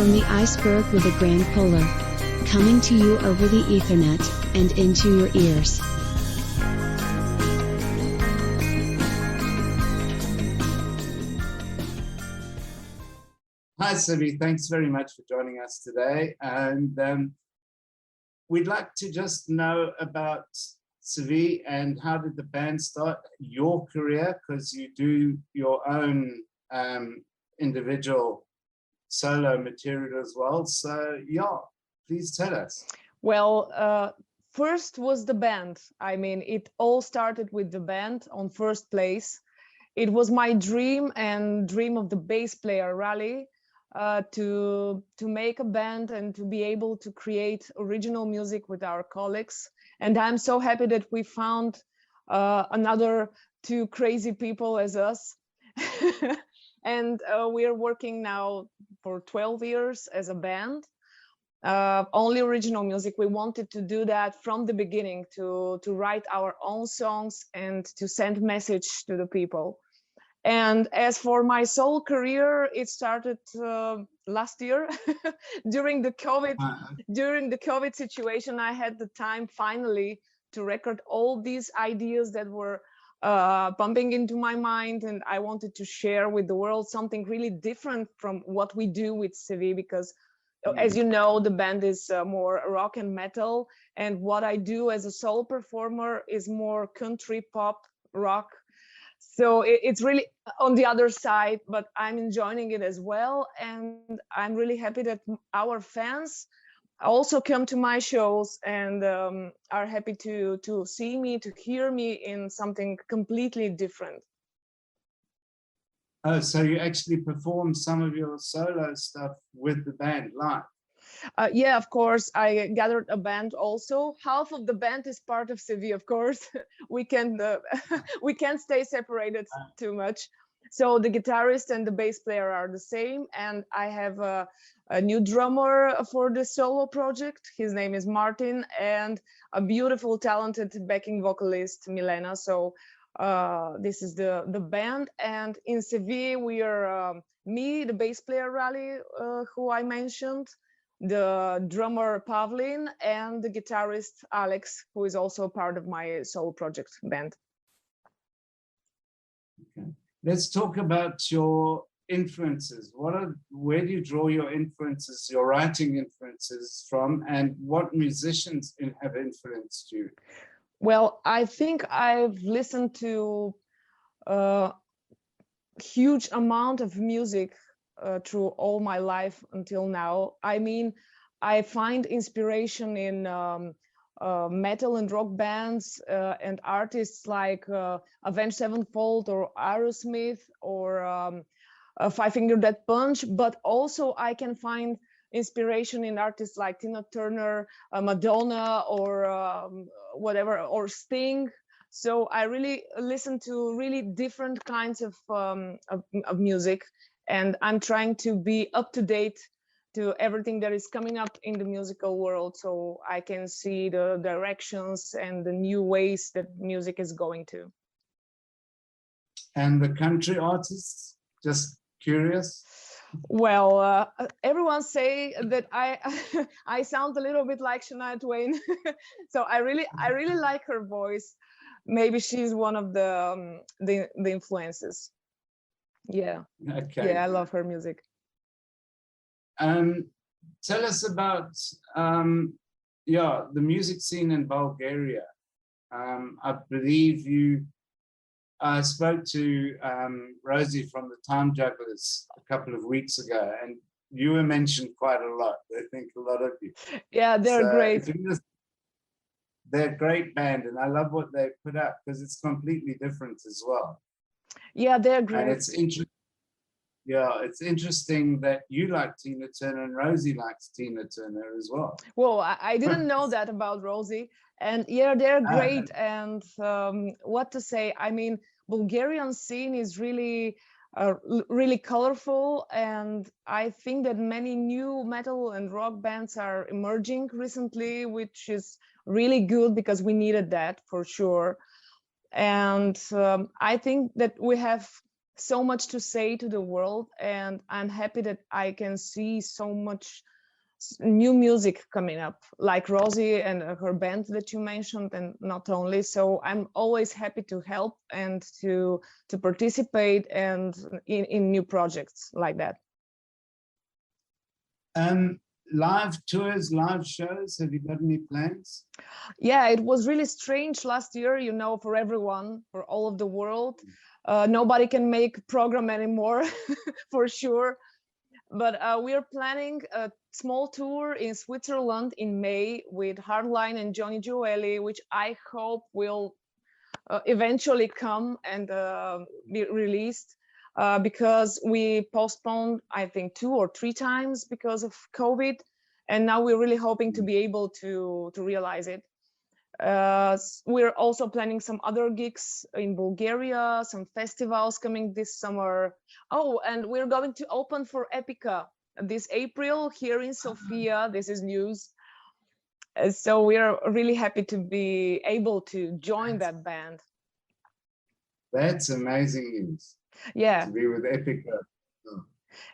from the iceberg with a grand polar, coming to you over the Ethernet and into your ears. Hi, Sevi. Thanks very much for joining us today. And we'd like to just know about Sevi and how did the band start your career, because you do your own individual solo material as well. So yeah, please tell us. Well, first was the band. I mean, it all started with the band on first place. It was my dream and dream of the bass player Rally to make a band and to be able to create original music with our colleagues. And I'm so happy that we found another two crazy people as us. And we are working now for 12 years as a band. Only original music. We wanted to do that from the beginning, to write our own songs and to send message to the people. And as for my solo career, it started last year during the COVID situation. I had the time finally to record all these ideas that were pumping into my mind, and I wanted to share with the world something really different from what we do with Sevi, because as you know, the band is more rock and metal, and what I do as a solo performer is more country, pop, rock. So it's really on the other side, but I'm enjoying it as well. And I'm really happy that our fans also come to my shows and are happy to see me, to hear me in something completely different. Oh, so you actually perform some of your solo stuff with the band live? Yeah, of course. I gathered a band also. Half of the band is part of Sevi, of course. We can't stay separated too much. So the guitarist and the bass player are the same, and I have a new drummer for the solo project. His name is Martin, and a beautiful, talented backing vocalist, Milena. So this is the band. And in Sevi, we are me, the bass player Rally, who I mentioned, the drummer Pavlin, and the guitarist Alex, who is also part of my solo project band. Okay. Let's talk about your influences. Where do you draw your influences, your writing influences from, and what musicians have influenced you? Well, I think I've listened to a huge amount of music through all my life until now. I mean, I find inspiration in metal and rock bands and artists like Avenged Sevenfold or Aerosmith or Five Finger Death Punch, but also I can find inspiration in artists like Tina Turner, Madonna, or whatever, or Sting. So I really listen to really different kinds of music, and I'm trying to be up to date to everything that is coming up in the musical world, so I can see the directions and the new ways that music is going to. And the country artists, just curious? Well, everyone say that I sound a little bit like Shania Twain. So I really like her voice. Maybe she's one of the influences. Yeah. Okay. Yeah, I love her music. Tell us about the music scene in Bulgaria. I believe I spoke to Rosie from the Time Jugglers a couple of weeks ago, and you were mentioned quite a lot. I think a lot of you. Yeah, they're great. They're a great band, and I love what they put out because it's completely different as well. Yeah, they're great. And it's interesting. Yeah, it's interesting that you like Tina Turner and Rosie likes Tina Turner as well. Well, I didn't know that about Rosie. And yeah, they're great. And what to say? I mean, Bulgarian scene is really, really colorful. And I think that many new metal and rock bands are emerging recently, which is really good because we needed that for sure. And I think that we have so much to say to the world, and I'm happy that I can see so much new music coming up, like Rosie and her band that you mentioned, and not only. So I'm always happy to help and to participate and in new projects like that. Live tours, live shows, have you got any plans? Yeah, it was really strange last year, you know, for everyone, for all of the world. Nobody can make program anymore, for sure. But we are planning a small tour in Switzerland in May with Hardline and Johnny Gioeli, which I hope will eventually come and be released, because we postponed, I think, 2 or 3 times because of COVID. And now we're really hoping to be able to realize it. We're also planning some other gigs in Bulgaria, some festivals coming this summer. Oh, and we're going to open for Epica this April here in Sofia. This is news. So we are really happy to be able to join that band. That's amazing news. Yeah. To be with Epica. Oh.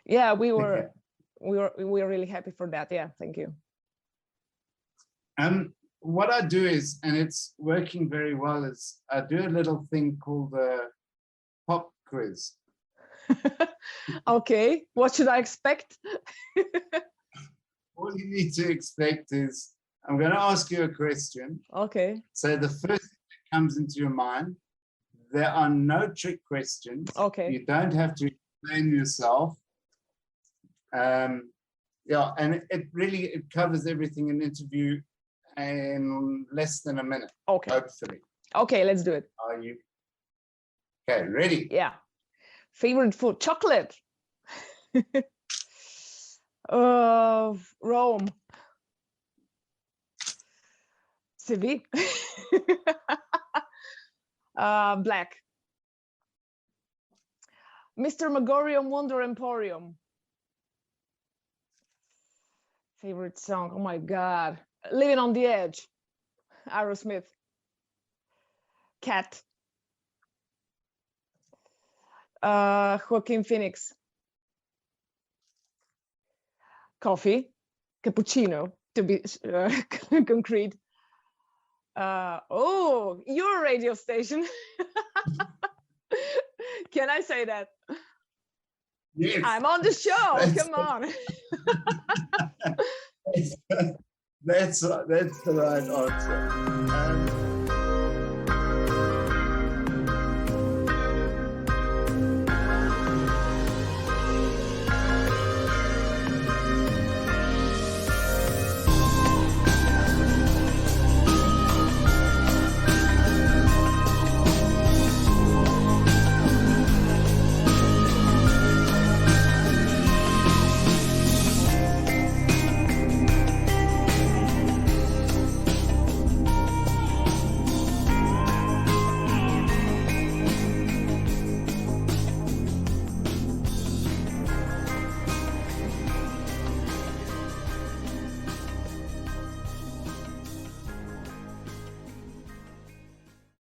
Yeah, we were really happy for that. Yeah, thank you. What I do is, and it's working very well, is I do a little thing called the pop quiz. Okay, what should I expect? All you need to expect is, I'm going to ask you a question. Okay. So the first thing that comes into your mind, there are no trick questions. Okay. You don't have to explain yourself. Yeah, and it covers everything in an interview in less than a minute. Okay. Hopefully. Okay, let's do it. Are you? Okay, ready? Yeah. Favorite food? Chocolate. Rome. Sevi. Black. Mr. Megorium Wonder Emporium. Favorite song? Oh my God. Living on the Edge. Aerosmith. Cat. Joaquin Phoenix. Coffee. Cappuccino, to be concrete. Oh, your radio station. Can I say that? Yes. I'm on the show. Come on. That's the right answer.